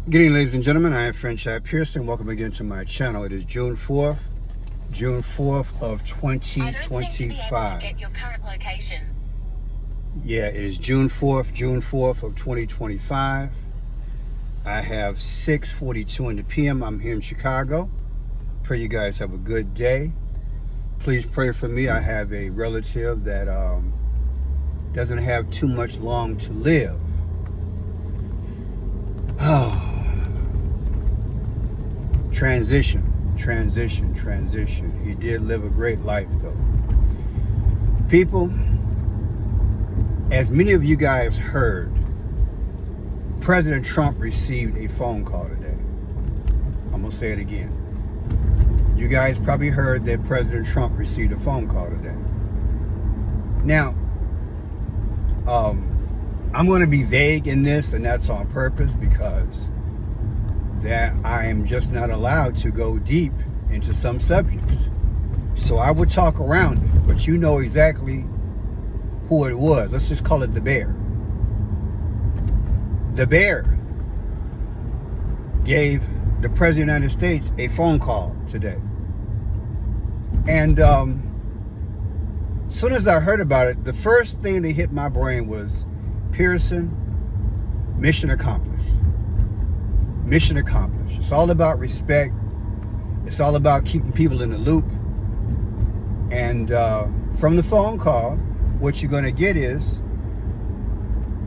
Good evening, ladies and gentlemen. I am Franchise Pearson. Welcome again to my channel. It is June 4th of 2025. I don't seem to be able to get your current location. Yeah, it is June 4th of 2025. I have 6:42 in the PM. I'm here in Chicago. Pray you guys have a good day. Please pray for me. I have a relative that doesn't have too much long to live. Oh. Transition. He did live a great life, though. People, as many of you guys heard, President Trump received a phone call today. I'm going to say it again. You guys probably heard that President Trump received a phone call today. Now, I'm going to be vague in this, and that's on purpose because that I am just not allowed to go deep into some subjects. So I would talk around it, but you know exactly who it was. Let's just call it the bear. The bear gave the President of the United States a phone call today. And as soon as I heard about it, the first thing that hit my brain was Pearson, mission accomplished. Mission accomplished. It's all about respect. It's all about keeping people in the loop. And from the phone call, what you're going to get is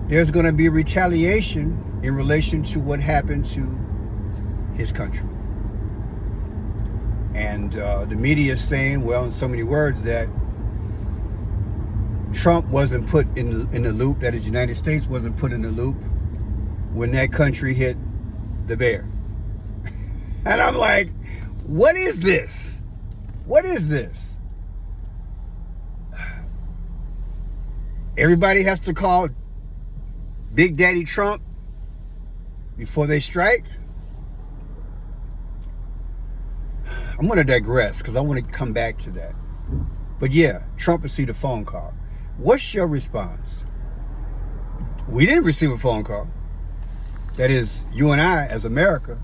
there's going to be retaliation in relation to what happened to his country. And the media is saying, well, in so many words, that Trump wasn't put in the loop, that is, the United States wasn't put in the loop when that country hit the bear. And I'm like, what is this? What is this? Everybody has to call Big Daddy Trump before they strike? I'm going to digress because I want to come back to that. But yeah, Trump received a phone call. What's your response? We didn't receive a phone call. That is, you and I, as America.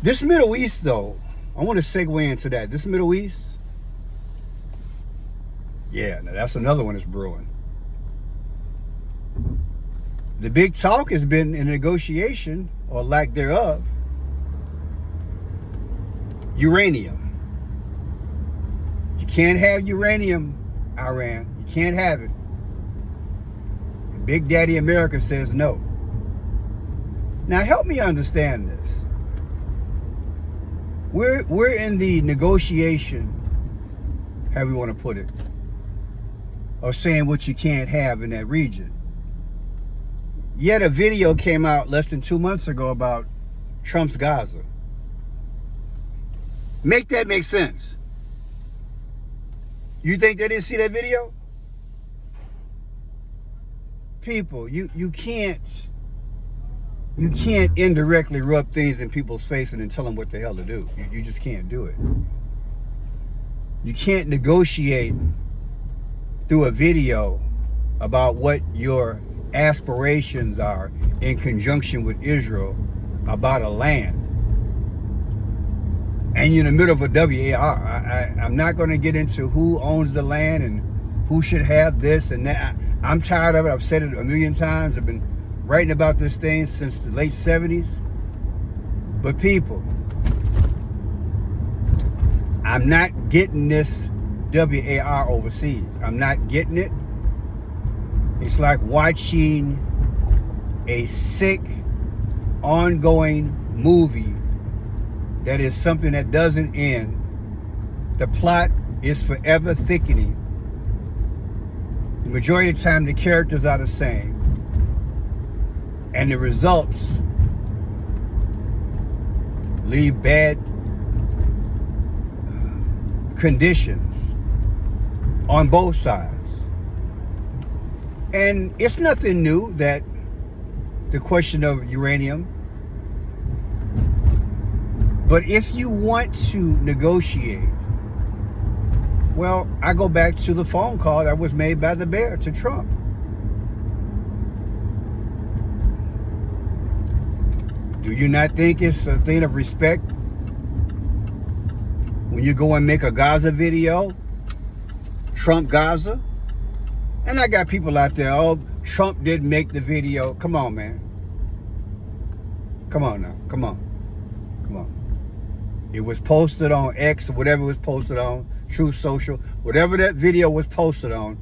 This Middle East, though, I want to segue into that. This Middle East, yeah, now that's another one that's brewing. The big talk has been in negotiation, or lack thereof, uranium. You can't have uranium, Iran. You can't have it. Big Daddy America says no. Now help me understand this. We're in the negotiation, however you want to put it, of saying what you can't have in that region. Yet a video came out less than 2 months ago about Trump's Gaza. Make that make sense. You think they didn't see that video? People, you can't indirectly rub things in people's face and then tell them what the hell to do. You just can't do it. You can't negotiate through a video about what your aspirations are in conjunction with Israel about a land. And you're in the middle of a WAR. I'm not going to get into who owns the land and who should have this and that. I'm tired of it. I've said it a million times. I've been writing about this thing since the late 70s. But people, I'm not getting this WAR overseas. I'm not getting it. It's like watching a sick, ongoing movie that is something that doesn't end. The plot is forever thickening. The majority of the time, the characters are the same. And the results leave bad conditions on both sides. And it's nothing new that the question of uranium. But if you want to negotiate, well, I go back to the phone call that was made by the bear to Trump. Do you not think it's a thing of respect when you go and make a Gaza video? Trump Gaza? And I got people out there, oh, Trump didn't make the video. Come on, man. Come on now. Come on. Come on. It was posted on X or whatever it was posted on, Truth Social, whatever that video was posted on,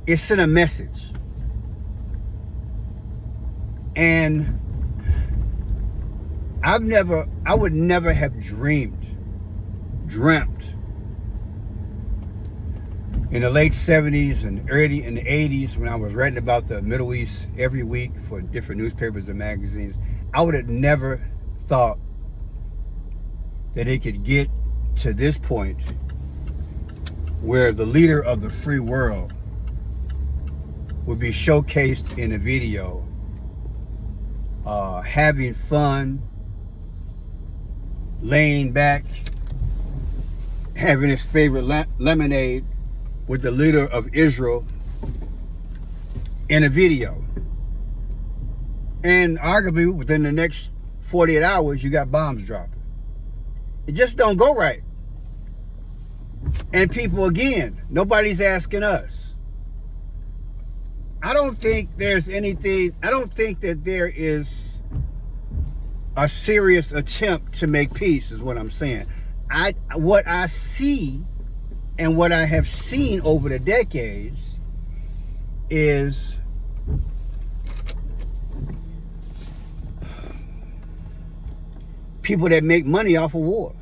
it sent a message. And I would never have dreamt in the late 70s and early in the 80s when I was writing about the Middle East every week for different newspapers and magazines, I would have never thought that it could get to this point where the leader of the free world would be showcased in a video having fun, laying back, having his favorite lemonade with the leader of Israel in a video. And arguably within the next 48 hours, you got bombs dropping. It just don't go right. And people, again, nobody's asking us. I don't think there's anything, I don't think that there is a serious attempt to make peace is what I'm saying. What I see and what I have seen over the decades is people that make money off of war.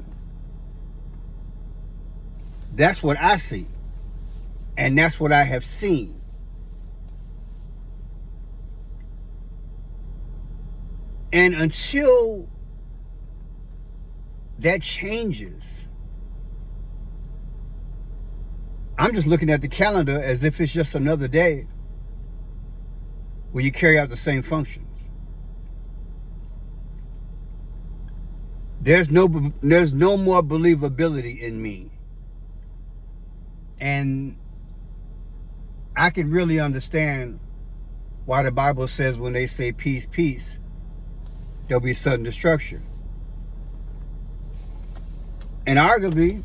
That's what I see. And that's what I have seen. And until that changes, I'm just looking at the calendar as if it's just another day where you carry out the same functions. There's no more believability in me. And I can really understand why the Bible says when they say peace, peace, there'll be sudden destruction. And arguably,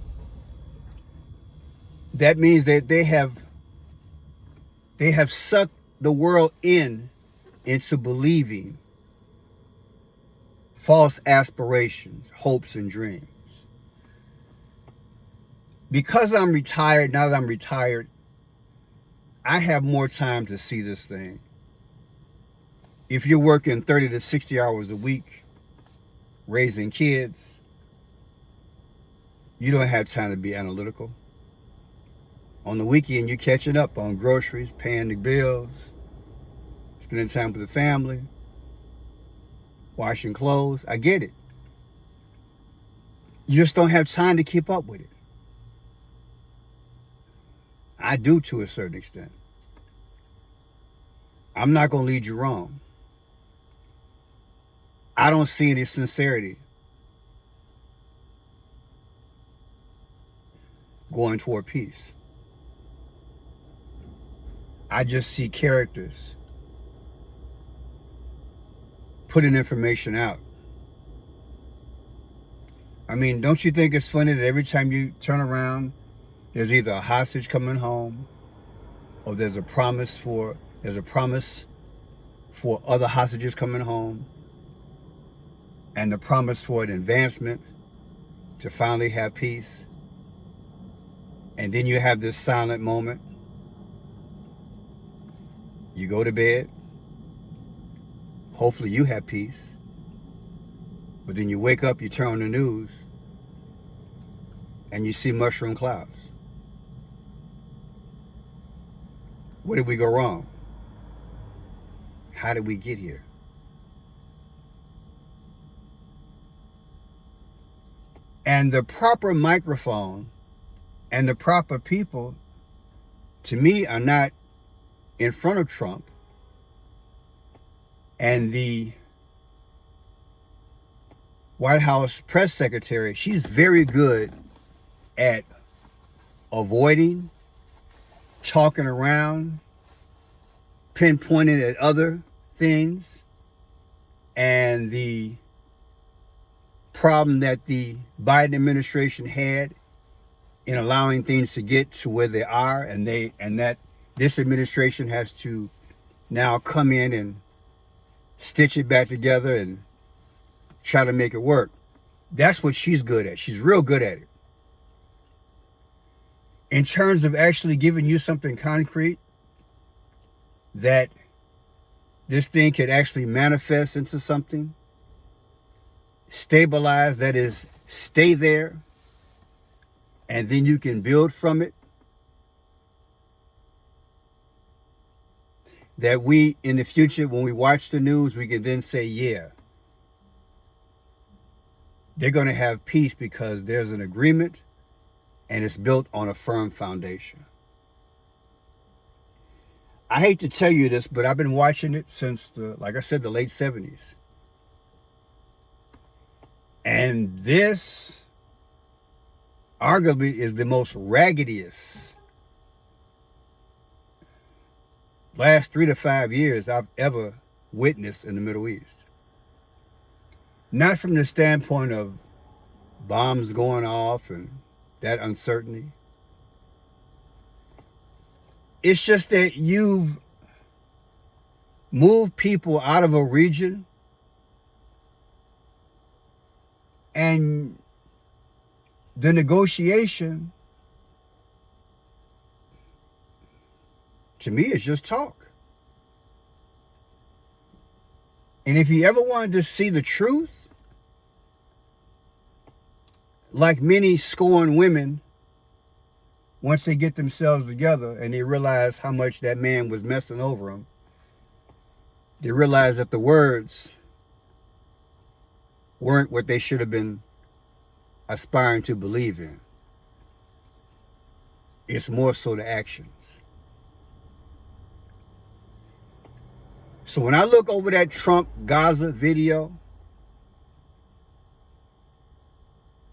that means that they have sucked the world into believing false aspirations, hopes, and dreams. Because I'm retired, now that I'm retired, I have more time to see this thing. If you're working 30 to 60 hours a week, raising kids, you don't have time to be analytical. On the weekend, you're catching up on groceries, paying the bills, spending time with the family, washing clothes. I get it. You just don't have time to keep up with it. I do to a certain extent. I'm not going to lead you wrong. I don't see any sincerity going toward peace. I just see characters putting information out. I mean, don't you think it's funny that every time you turn around, there's either a hostage coming home or there's a promise for other hostages coming home and the promise for an advancement to finally have peace. And then you have this silent moment. You go to bed. Hopefully you have peace. But then you wake up, you turn on the news, and you see mushroom clouds. Where did we go wrong? How did we get here? And the proper microphone and the proper people, to me, are not in front of Trump. And the White House press secretary, she's very good at avoiding, talking around, pinpointing at other things. And the problem that the Biden administration had in allowing things to get to where they are, and that this administration has to now come in and stitch it back together and try to make it work. That's what she's good at. She's real good at it. In terms of actually giving you something concrete that this thing could actually manifest into something, stabilize, that is, stay there, and then you can build from it, that we, in the future, when we watch the news, we can then say, yeah, they're going to have peace because there's an agreement and it's built on a firm foundation. I hate to tell you this, but I've been watching it since like I said, the late 70s. And this arguably is the most raggediest last 3 to 5 years I've ever witnessed in the Middle East. Not from the standpoint of bombs going off and that uncertainty. It's just that you've moved people out of a region and the negotiation, to me, is just talk. And if you ever wanted to see the truth, like many scorned women, once they get themselves together and they realize how much that man was messing over them, they realize that the words weren't what they should have been aspiring to believe in. It's more so the actions. So when I look over that Trump Gaza video,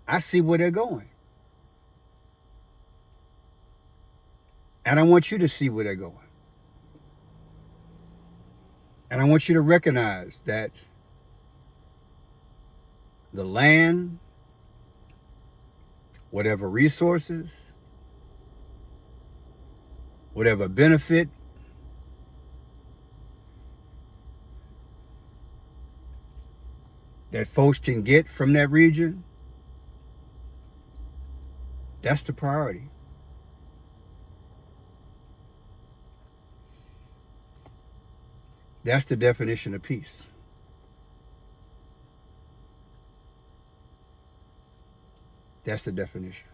I see where they're going. And I want you to see where they're going. And I want you to recognize that the land, whatever resources, whatever benefit, that folks can get from that region, that's the priority. That's the definition of peace. That's the definition.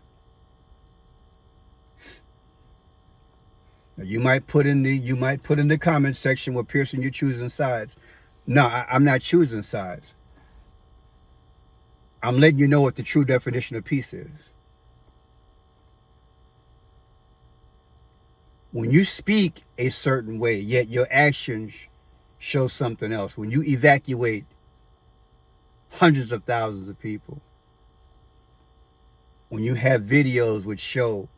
Now you might put in the comment section, well, Pearson, you're choosing sides. No, I'm not choosing sides. I'm letting you know what the true definition of peace is. When you speak a certain way, yet your actions show something else. When you evacuate hundreds of thousands of people, when you have videos which show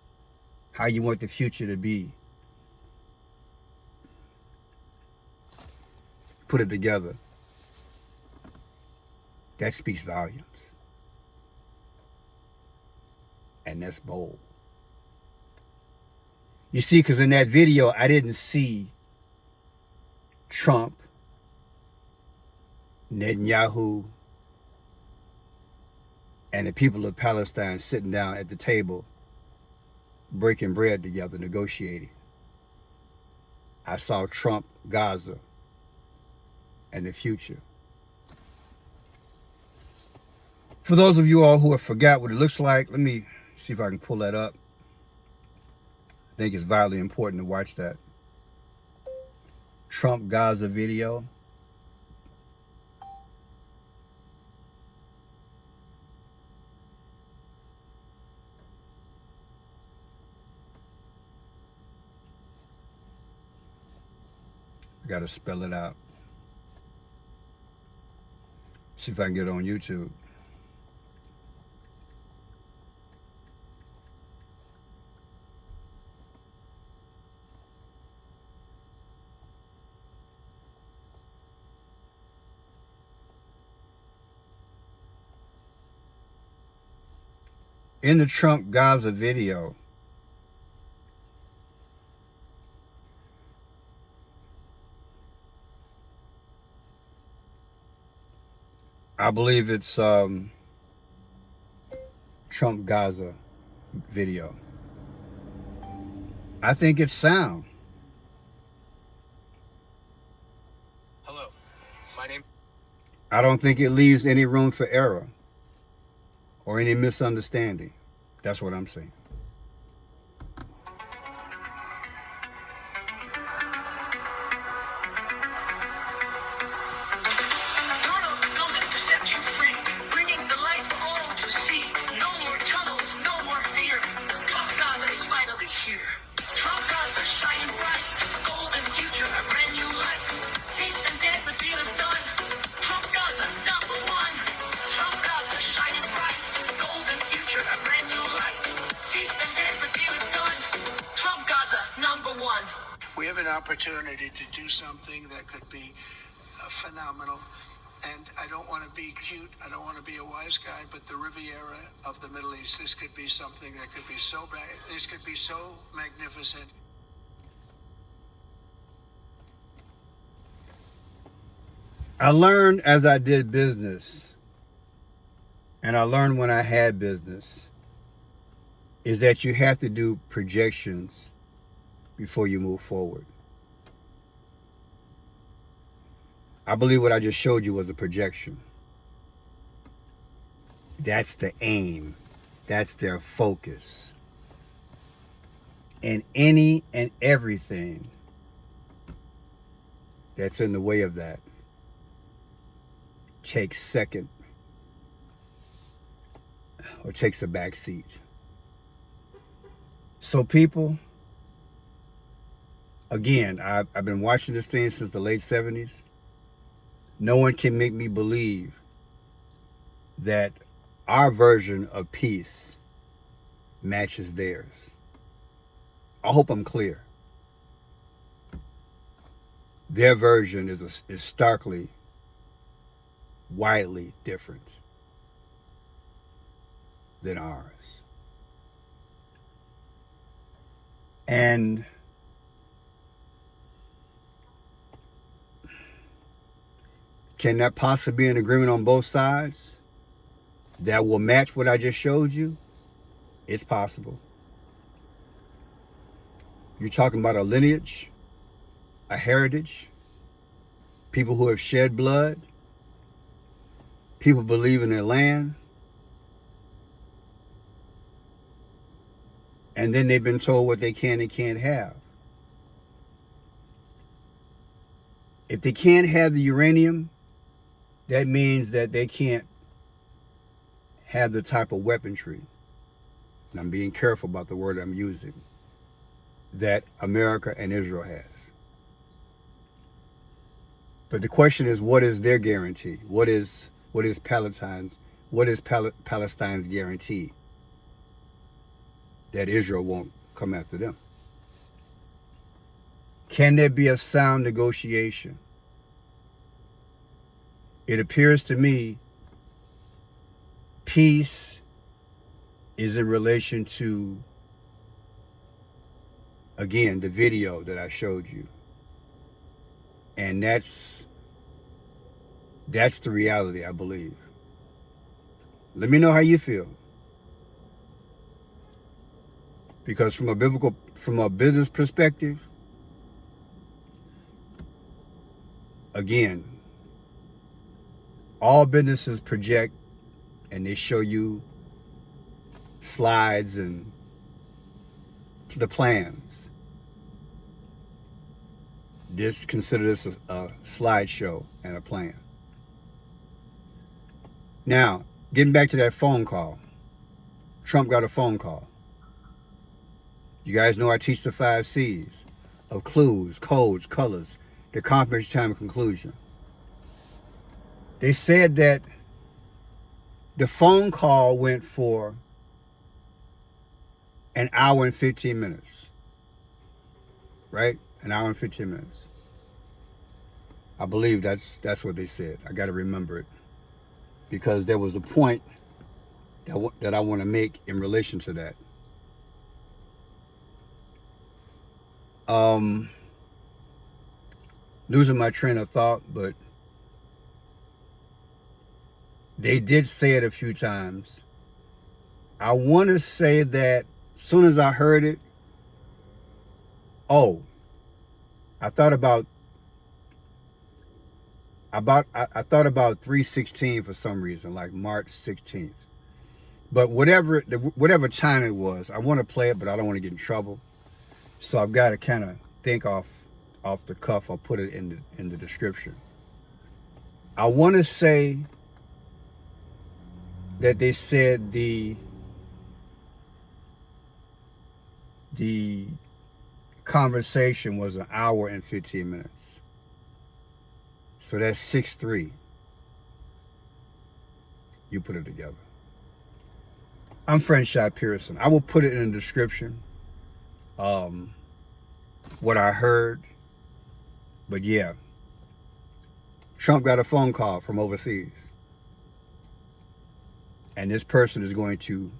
how you want the future to be, put it together, that speaks volumes. And that's bold. You see, because in that video, I didn't see Trump, Netanyahu, and the people of Palestine sitting down at the table, breaking bread together, negotiating. I saw Trump, Gaza, and the future. For those of you all who have forgot what it looks like, let me see if I can pull that up. I think it's vitally important to watch that Trump Gaza video. I gotta spell it out. See if I can get it on YouTube. in the Trump Gaza video, I believe it's Trump Gaza video. I think it's sound. Hello, my name. I don't think it leaves any room for error or any misunderstanding. That's what I'm saying. Trump Gaza shining bright, a golden future, a brand new life. Feast and dance, the deal is done. Trump Gaza, number one. Trump Gaza shining bright, a golden future, a brand new life. Feast and dance, the deal is done. Trump Gaza, number one. We have an opportunity to do something that could be phenomenal. And I don't want to be cute, I don't want to be a wise guy, but the Riviera of the Middle East, this could be something that could be so bad, this could be so magnificent. I learned as I did business, and I learned when I had business, is that you have to do projections before you move forward. I believe what I just showed you was a projection. That's the aim. That's their focus. And any and everything that's in the way of that takes second or takes a back seat. So people, again, I've been watching this thing since the late 70s. No one can make me believe that our version of peace matches theirs. I hope I'm clear. Their version is starkly, widely different than ours. And can that possibly be an agreement on both sides that will match what I just showed you? It's possible. You're talking about a lineage, a heritage, people who have shed blood, people believe in their land, and then they've been told what they can and can't have. If they can't have the uranium, that means that they can't have the type of weaponry, and I'm being careful about the word I'm using, that America and Israel has. But the question is, what is their guarantee? What is Palestine's guarantee that Israel won't come after them? Can there be a sound negotiation? It appears to me peace is in relation to, again, the video that I showed you. And that's the reality, I believe. Let me know how you feel. Because from a business perspective, again, all businesses project and they show you slides and the plans. Consider this a slideshow and a plan. Now, getting back to that phone call. Trump got a phone call. You guys know I teach the 5 C's of clues, codes, colors, the comprehension, time, and conclusion. They said that the phone call went for an hour and 15 minutes. Right? An hour and 15 minutes. I believe that's what they said. I got to remember it. Because there was a point that I want to make in relation to that. Losing my train of thought, but they did say it a few times. I want to say that as soon as I heard it, I thought about I thought about 3/16 for some reason, like March 16th. But whatever time it was, I want to play it, but I don't want to get in trouble. So I've got to kind of think off the cuff. I'll put it in the description. I want to say that they said the conversation was 1 hour and 15 minutes. So that's 6/3. You put it together. I'm Franchise Pearson. I will put it in the description. What I heard. But yeah, Trump got a phone call from overseas. And this person is going to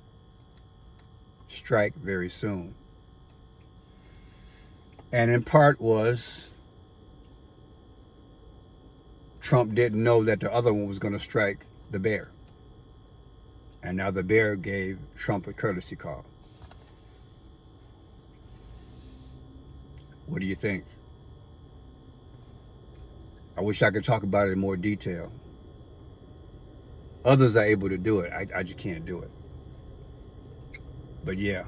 strike very soon. And in part was Trump didn't know that the other one was going to strike the bear. And now the bear gave Trump a courtesy call. What do you think? I wish I could talk about it in more detail. Others are able to do it. I just can't do it. But yeah.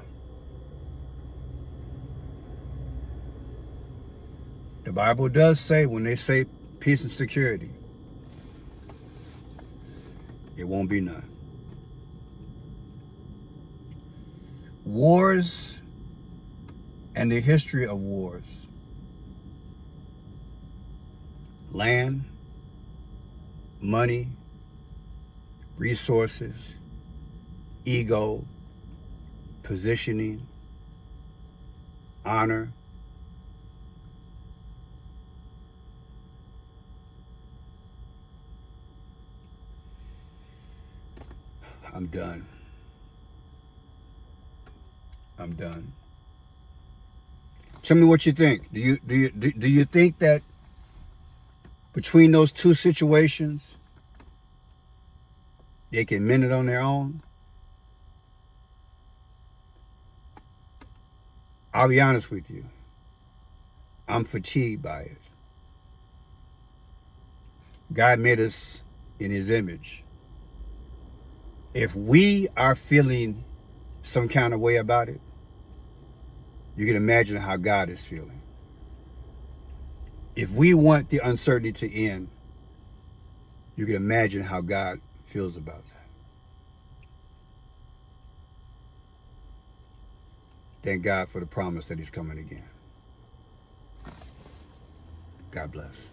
The Bible does say, when they say peace and security, it won't be none. Wars and the history of wars. Land, money, resources, ego, positioning, honor. I'm done. I'm done. Tell me what you think. Do you think that between those two situations, they can mend it on their own? I'll be honest with you. I'm fatigued by it. God made us in his image. If we are feeling some kind of way about it, you can imagine how God is feeling. If we want the uncertainty to end, you can imagine how God feels about that. Thank God for the promise that he's coming again. God bless.